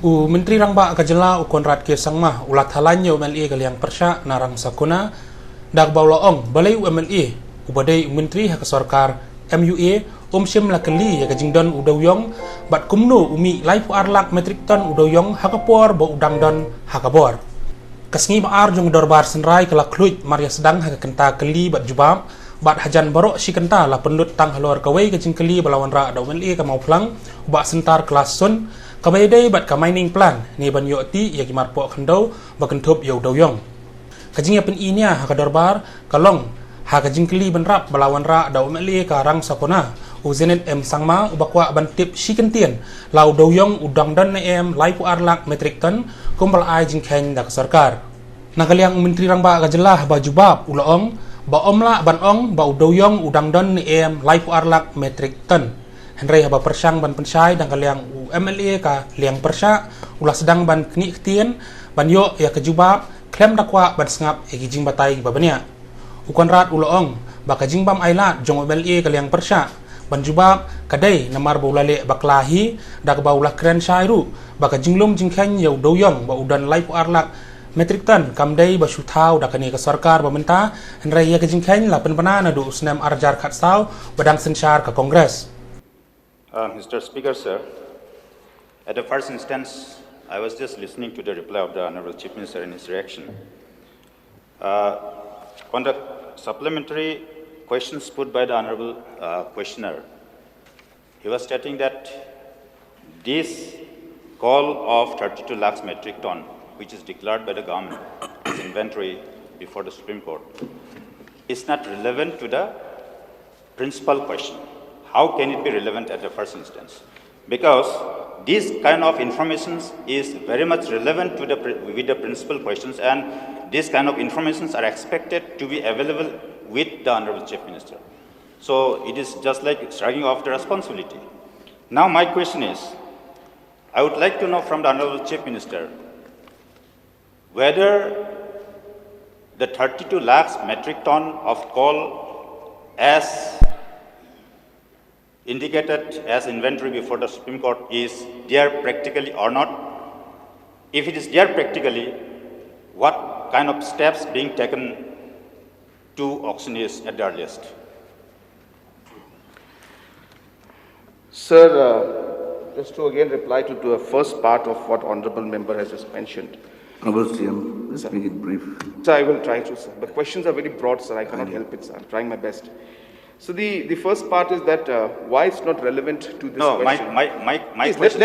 Menteri Rangba ka jylla Conrad ke sangmah ulat halanyo MLA kaliang persya narang sakuna dak bawlaong balai MLA ubadai menteri hak sarkar MUA Syim lakali ya kajingdon dewïong bat kumno umi laipu arlak metrik ton dewïong hakapor ba udang don hakabor kasngi baar jong dorbar senrai kala kluit maria sedang hak kenta kali bat jubab bat hajan barok si kenta la pendut tang halor kawai kajing kali balawan ra da MLA ka mau plang ba sentar kelas sun kamay day bat ka mining plan ni ban yoti ya kimar po khandau bakentup yo dewïong kajing ya pen inya hakadorbar kalong hakajing kali benrap balawan ra da MLA ka rang sakona Zenith sangma ubakwa bantip ktien lau dewïong udang dan laipu arlak metrik ton kumpal ai jingkhen dak sarkar nakaliang menteri rangba ka jylla ba jubab ulaong ba omla ban ong ba dewïong udang dan laipu arlak metrik ton Henry haba persang ban pensai dan kaliang MLA ka liang persya ulah sedang ban kni ktien ban yo ya kejubab klem dakwa ban sengap jing batai babania Conrad ulaong ba kajing bam ailat jong MLA ka liang persya ban jubab kadai namar baulale baklahi dak baulah kren syairu baka jinglum jingkhen yo dewïong ba udan laipu arlak metrik ton kamdai ba syutau dak ni ka sarkar bamenta Henry ya kajingkhen la penpana na du snem arjar khatsau badang sensyar ka kongres. Mr. Speaker, sir, at the first instance, I was just listening to the reply of the Honorable Chief Minister in his reaction. On the supplementary questions put by the Honorable questioner, he was stating that this call of 32 lakhs metric ton, which is declared by the government as inventory before the Supreme Court, is not relevant to the principal question. How can it be relevant at the first instance? Because this kind of information is very much relevant to with the principal questions, and these kind of informations are expected to be available with the Honorable Chief Minister. So it is just like striking off the responsibility. Now my question is, I would like to know from the Honorable Chief Minister whether the 32 lakhs metric ton of coal as indicated as inventory before the Supreme Court is there practically or not. If it is there practically, what kind of steps being taken to auction is at the earliest? Sir, just to again reply to the first part of what Honourable Member has just mentioned. Honourable CM, let's make it brief. Sir, I will try to, sir. But questions are very broad, sir. I cannot help it, sir. I'm trying my best. So the first part is that why it's not relevant to this question. My question.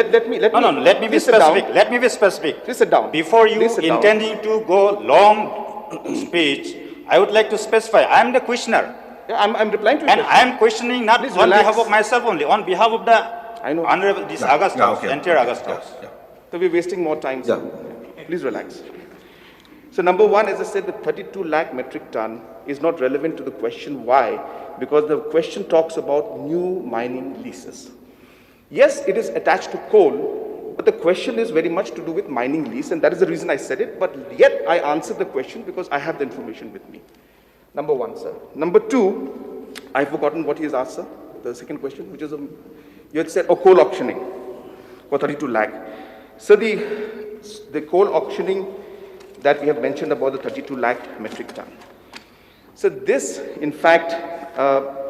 Let me be specific. Let me be specific. Please sit down. Before you intending to go long speech, I would like to specify. I am the questioner. Yeah, I'm replying to you. And I am questioning not on behalf of myself only, on behalf of the Honorable August House, entire August House. So we're wasting more time, sir. Please relax. So number one, as I said, the 32 lakh metric ton is not relevant to the question. Why? Because the question talks about new mining leases. Yes, it is attached to coal, but the question is very much to do with mining lease, and that is the reason I said it, but yet I answered the question because I have the information with me. Number one, sir. Number two, I've forgotten what he has asked, sir. The second question, which is, you had said, coal auctioning for 32 lakh. So the coal auctioning that we have mentioned about the 32 lakh metric ton. So this, in fact,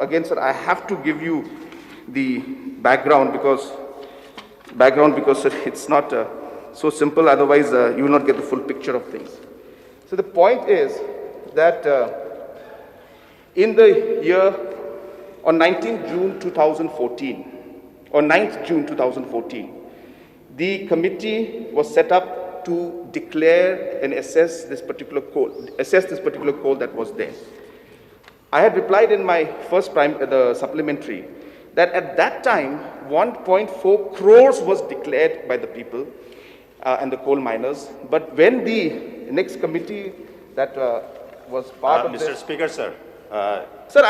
again, sir, I have to give you the background because sir, it's not so simple. Otherwise, you will not get the full picture of things. So the point is that in the year on 19th June 2014, or 9th June 2014, the committee was set up to declare and assess this particular coal that was there. I had replied in my first the supplementary that at that time 1.4 crores was declared by the people and the coal miners. But when the next committee that was part of Mr. this, Speaker, sir. Sir,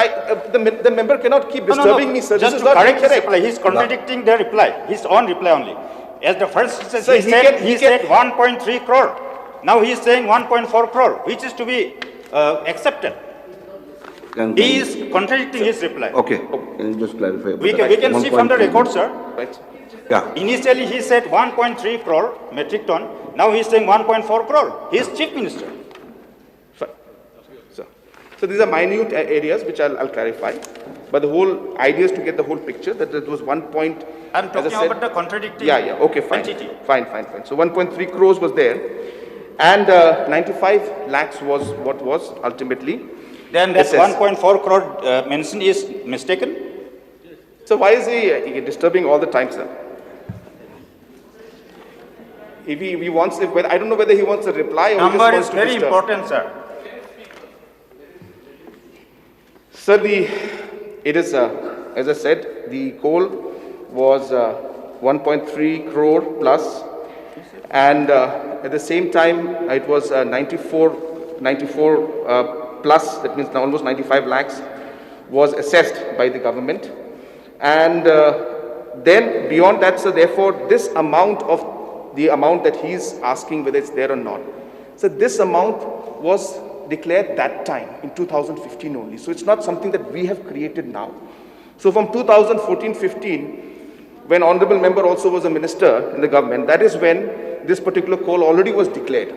the member cannot keep disturbing me, sir. Just this to is correct not his reply, he's contradicting the reply, his own reply only. As the first instance, Sir, he said 1.3 crore. Now he is saying 1.4 crore, which is to be accepted. He is contradicting his reply. Okay, can you just clarify? We can see from the record, sir. Right. Yeah. Initially, he said 1.3 crore metric ton. Now he's saying 1.4 crore. He is chief minister. So these are minute areas which I'll clarify. But the whole idea is to get the whole picture that it was 1 point. I'm talking about the contradicting Okay, fine. entity. Fine. So 1.3 crores was there. And 95 lakhs was what was ultimately. Then that assessed. 1.4 crore mention is mistaken. So why is he disturbing all the time, sir? If he wants, I don't know whether he wants a reply or Number he is just wants to very disturb. important, sir. Sir, it is, as I said, the coal was 1.3 crore plus, and at the same time, it was 94 plus, that means almost 95 lakhs, was assessed by the government. And then beyond that, so therefore, this amount of the amount that he's asking whether it's there or not. So this amount was declared that time in 2015 only. So it's not something that we have created now. So from 2014-15, when honorable member also was a minister in the government, that is when this particular coal already was declared.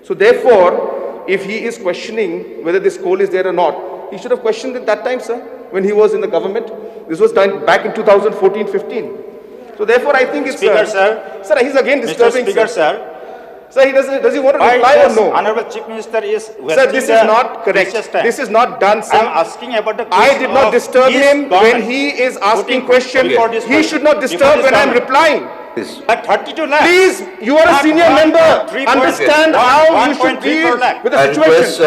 So therefore, if he is questioning whether this coal is there or not, he should have questioned it that time, sir, when he was in the government. This was done back in 2014-15. So therefore, I think it's... Speaker, sir. Sir, he's again disturbing, Mr. Speaker, sir. Sir, does he want to reply or no? Honorable Chief Minister is... Sir, this is not correct. This is not done, sir. I'm asking about the... I did not disturb him when he is asking questions. He should not disturb when I'm replying. At 32 lakhs. Please, you are a senior member. Understand how you should deal with the situation.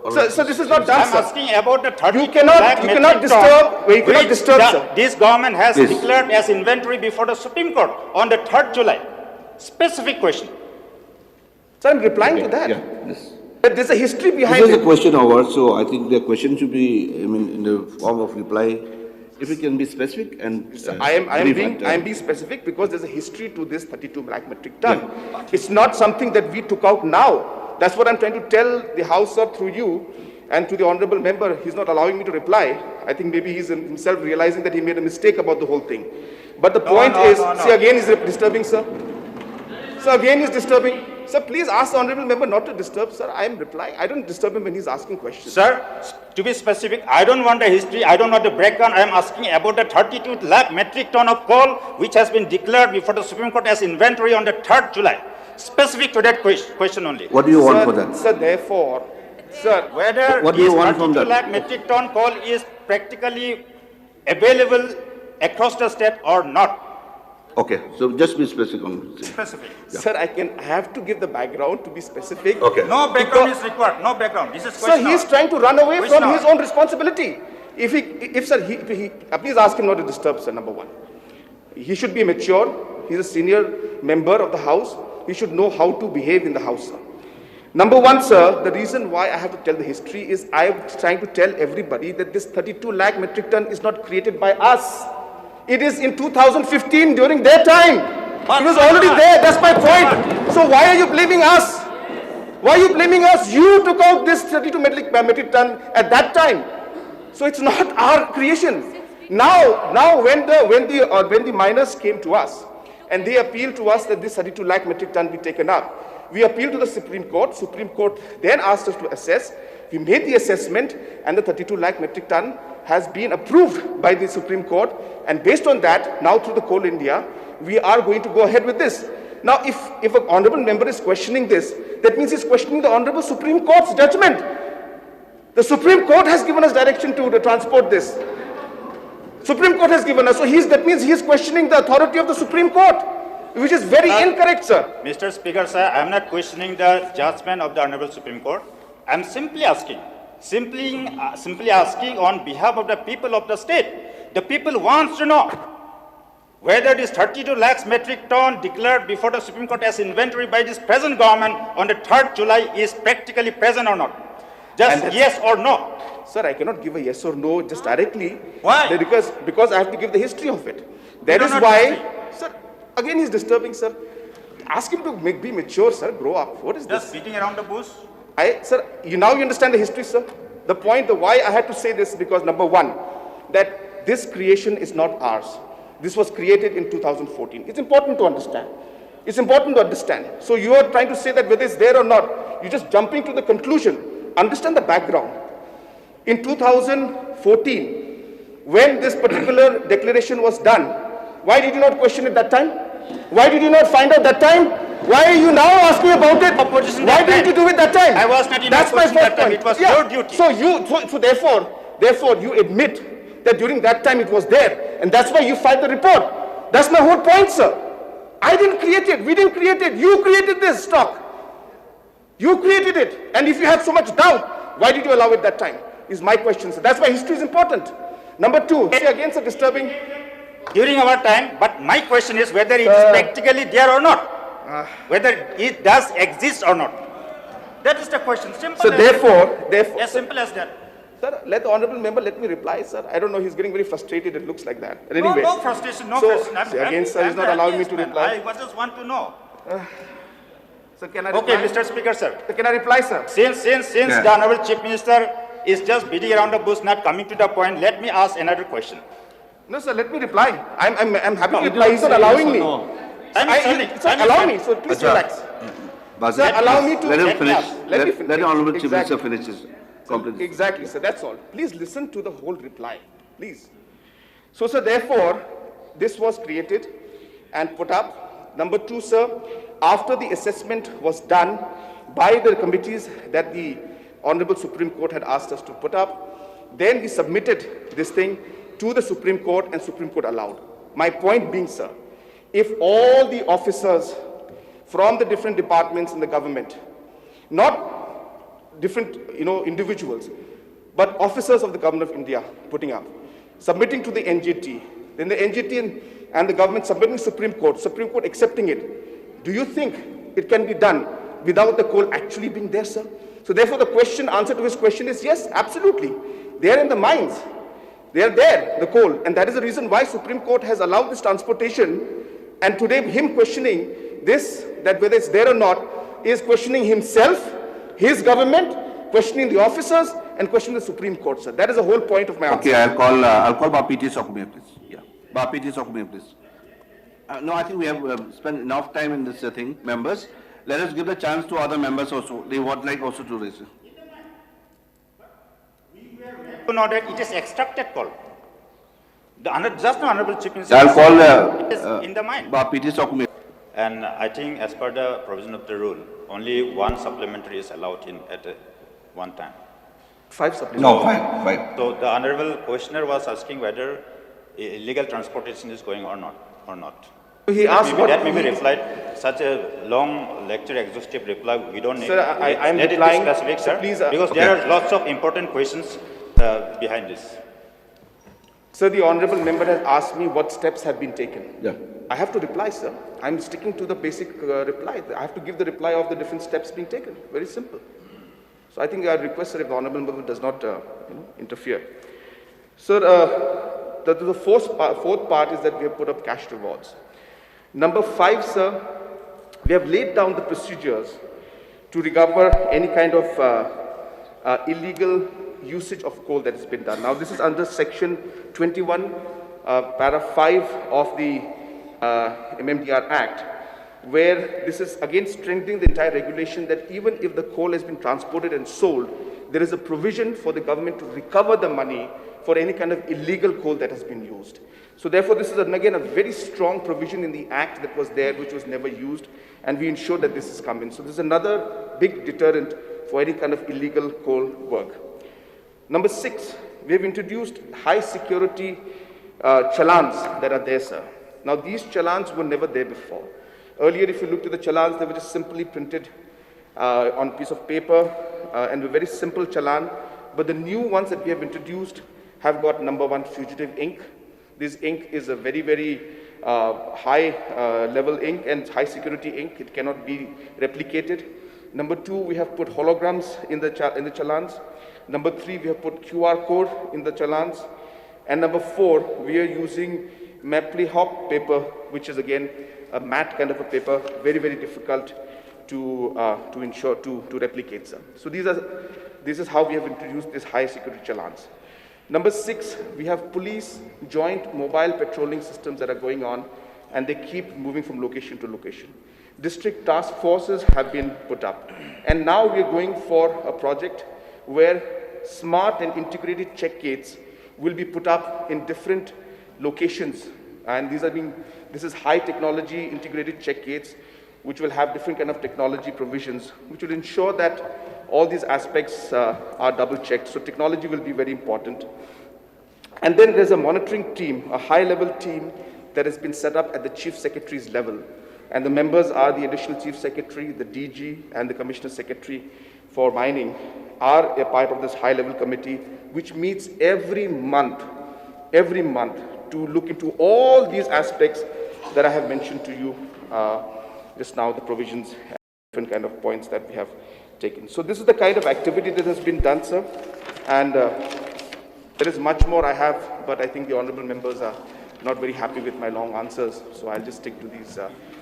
So this is not done, I'm sir. asking about the 32 You cannot disturb, sir. This government has declared as inventory before the Supreme Court on the 3rd July. Specific question. So I'm replying to that. Yeah. Yes. But there's a history behind This is it. a question hour, so I think the question should be, in the form of reply. If it can be specific and I am being specific because there's a history to this 32 lakh metric ton. Yeah. It's not something that we took out now. That's what I'm trying to tell the House, sir, through you and to the honorable member. He's not allowing me to reply. I think maybe he's himself realizing that he made a mistake about the whole thing. But the point is, see, again he's disturbing, sir. So again he's disturbing. Sir, please ask the honorable member not to disturb, sir. I am replying. I don't disturb him when he's asking questions. Sir, to be specific, I don't want the history, I don't want the breakdown. I am asking about the 32 lakh metric ton of coal which has been declared before the Supreme Court as inventory on the 3rd July. Specific to that question only. What do you want for that? Sir, therefore, sir, whether what do you want from 32 that? lakh metric ton coal is practically available across the state or not. Okay, so just be specific on it. Specific. Yeah. Sir, I have to give the background to be specific. Okay. No background is required. No background. This is question. Sir, he's trying to run away Question from his own responsibility. Please ask him not to disturb, sir, number one. He should be mature. He's a senior member of the House. He should know how to behave in the House, sir. Number one, sir, the reason why I have to tell the history is I'm trying to tell everybody that this 32 lakh metric ton is not created by us. It is in 2015 during their time. It was already there. That's my point. So why are you blaming us? Why are you blaming us? You took out this 32 metric ton at that time. So it's not our creation. Now when the miners came to us and they appealed to us that this 32 lakh metric ton be taken up, we appealed to the Supreme Court. Supreme Court then asked us to assess. We made the assessment and the 32 lakh metric ton has been approved by the Supreme Court, and based on that, now through the Coal India, we are going to go ahead with this. Now, if an honorable member is questioning this, that means he's questioning the Honorable Supreme Court's judgment. The Supreme Court has given us direction to transport this. Supreme Court has given us, so that means he is questioning the authority of the Supreme Court, which is very incorrect, sir. Mr. Speaker, sir, I am not questioning the judgment of the Honorable Supreme Court. I am simply asking on behalf of the people of the state. The people wants to know whether this 32 lakhs metric ton declared before the Supreme Court as inventory by this present government on the 3rd July is practically present or not. Just yes or no. Sir, I cannot give a yes or no just directly. Why? Because I have to give the history of it. That is why, sir, again he's disturbing, sir. Ask him to be mature, sir. Grow up. What is just this? beating around the bush? Sir, now you understand the history, sir. The point, why I had to say this, because number one, that this creation is not ours. This was created in 2014. It's important to understand. It's important to understand. So you are trying to say that whether it's there or not, you're just jumping to the conclusion. Understand the background. In 2014, when this particular declaration was done, why did you not question it that time? Why did you not find out that time? Why are you now asking about it? Why didn't you do it that time? I was not in That's my opposition first that time. point. It was Yeah. your duty. So therefore you admit that during that time it was there, and that's why you filed the report. That's my whole point, sir. I didn't create it. We didn't create it. You created this stock. You created it. And if you had so much doubt, why did you allow it that time? Is my question, sir. That's why history is important. Number two, say against the disturbing. During our time, but my question is whether it is practically there or not. Whether it does exist or not. That is the question. Simple. So as therefore, as simple as that. sir, let the honourable member let me reply, sir. I don't know, he's getting very frustrated, it looks like that. But No, anyway. no frustration, no So, frustration. see, again, sir, he's not allowing me to reply. I just want to know. So can I Okay, reply? Mr. Speaker, sir. So can I reply, sir? Since the Honorable Chief Minister is just beating around the bush, not coming to the point, let me ask another question. No, sir, let me reply. I'm happy to reply. He's not allowing me. Sir, allow me, so please relax. Sir, allow me to... Let him finish. Let me finish. Let the Honourable Chief Exactly. Minister finish his complaint. Exactly, sir, that's all. Please listen to the whole reply, please. So, sir, therefore, this was created and put up. Number two, sir, after the assessment was done by the committees that the Honorable Supreme Court had asked us to put up, then we submitted this thing to the Supreme Court and Supreme Court allowed. My point being, sir, if all the officers from the different departments in the government, not different, individuals, but officers of the government of India putting up, submitting to the NGT, then the NGT and the government submitting Supreme Court accepting it, do you think it can be done without the coal actually being there, sir? So therefore the answer to his question is yes, absolutely. They are in the mines. They are there, the coal. And that is the reason why Supreme Court has allowed this transportation. And today him questioning this, that whether it's there or not, is questioning himself, his government, questioning the officers, and questioning the Supreme Court, sir. That is the whole point of my answer. Okay, I'll call Bapiti Sokumia, please. Yeah, Bapiti Sokumia, please. No, I think we have spent enough time in this thing, members. Let us give the chance to other members also. They would like also to raise it. Not that it is extracted coal. Just the Honorable Chief Minister I'll call it is in the mine. Bapiti Sokumia. And I think as per the provision of the rule, only one supplementary is allowed in at one time. 5 supplements. No, fine. So the Honorable Questioner was asking whether illegal transportation is going or not. He asked That may be replied. Such a long lecture, exhaustive reply, we don't need. Sir, I am let replying. it be specific, sir, Please, because there are lots of important questions behind this. Sir, the honorable member has asked me what steps have been taken. Yeah. I have to reply, sir. I'm sticking to the basic reply. I have to give the reply of the different steps being taken. Very simple. So I think I request, sir, if the honorable member does not interfere. Sir, the fourth part is that we have put up cash rewards. Number 5, sir, we have laid down the procedures to recover any kind of illegal usage of coal that has been done. Now, this is under Section 21, Para 5 of the MMDR Act, where this is again strengthening the entire regulation that even if the coal has been transported and sold, there is a provision for the government to recover the money for any kind of illegal coal that has been used. So therefore, this is again a very strong provision in the Act that was there, which was never used, and we ensure that this is coming. So this is another big deterrent for any kind of illegal coal work. Number 6, we have introduced high security challans that are there, sir. Now, these challans were never there before. Earlier, if you looked at the challans, they were just simply printed on a piece of paper and a very simple challan. But the new ones that we have introduced have got number 1, fugitive ink. This ink is a very, very high level ink and high security ink. It cannot be replicated. Number 2, we have put holograms in the challans. Number 3, we have put QR code in the challans. And number 4, we are using Mapley Hop paper, which is again a matte kind of a paper, very, very difficult to replicate, sir. So this is how we have introduced this high security challans. Number 6, we have police joint mobile patrolling systems that are going on, and they keep moving from location to location. District task forces have been put up. And now we are going for a project where smart and integrated check gates will be put up in different locations. And this is high technology integrated check gates, which will have different kind of technology provisions, which will ensure that all these aspects are double checked. So technology will be very important. And then there's a monitoring team, a high level team that has been set up at the Chief Secretary's level. And the members are the Additional Chief Secretary, the DG, and the Commissioner Secretary for Mining are a part of this high level committee, which meets every month to look into all these aspects that I have mentioned to you just now, the provisions and different kind of points that we have taken. So this is the kind of activity that has been done, sir. And there is much more I have, but I think the honorable members are not very happy with my long answers. So I'll just stick to these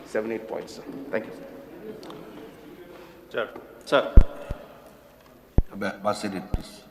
7-8 points, sir. Thank you. Sir. Sir. Basit, please.